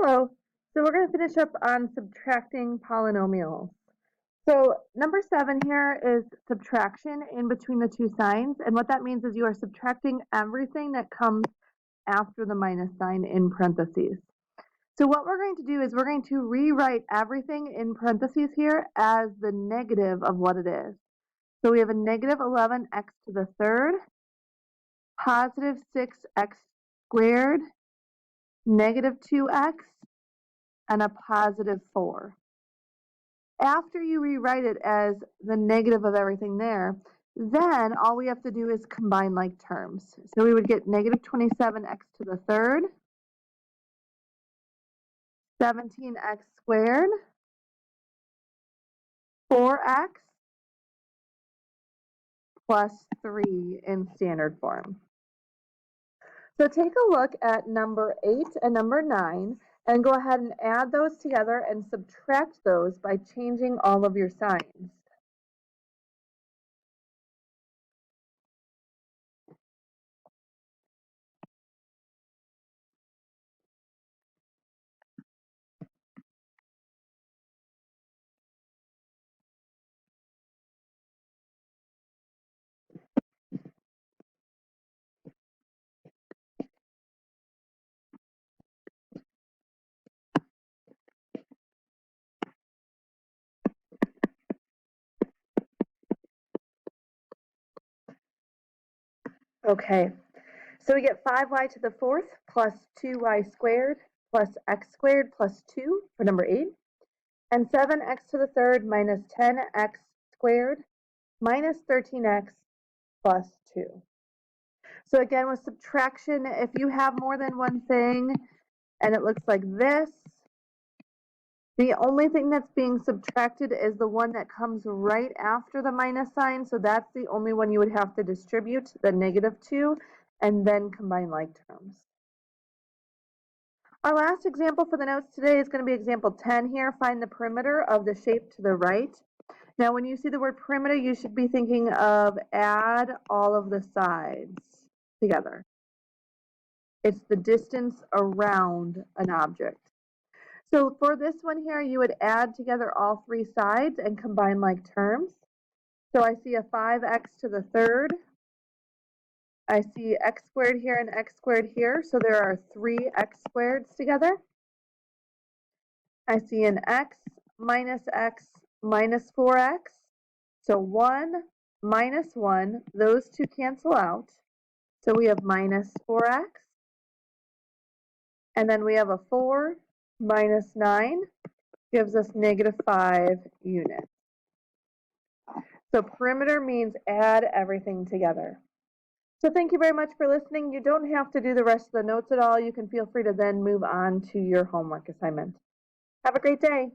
Hello. So we're going to finish up on subtracting polynomials. So number 7 here is subtraction in between the two signs. And what that means is you are subtracting everything that comes after the minus sign in parentheses. So what we're going to do is we're going to rewrite everything in parentheses here as the negative of what it is. So we have a negative 11x to the third, positive 6x squared, negative 2x, and a positive 4. After you rewrite it as the negative of everything there, then all we have to do is combine like terms. So we would get negative 27x to the third, 17x squared, 4x, plus 3 in standard form. So take a look at number 8 and number 9 and go ahead and add those together and subtract those by changing all of your signs. Okay, so we get 5y to the fourth plus 2y squared plus x squared plus 2 for number 8, and 7x to the third minus 10x squared minus 13x plus 2. So again, with subtraction, if you have more than one thing and it looks like this, the only thing that's being subtracted is the one that comes right after the minus sign, so that's the only one you would have to distribute, the negative 2, and then combine like terms. Our last example for the notes today is going to be example 10 here. Find the perimeter of the shape to the right. Now when you see the word perimeter, you should be thinking of add all of the sides together. It's the distance around an object. So for this one here, you would add together all three sides and combine like terms. So I see a 5x to the third. I see x squared here and x squared here, so there are 3x squareds together. I see an x minus 4x, so 1 minus 1, those two cancel out, so we have minus 4x, and then we have a 4 minus 9 gives us negative 5 units. So perimeter means add everything together. So thank you very much for listening. You don't have to do the rest of the notes at all. You can feel free to then move on to your homework assignment. Have a great day.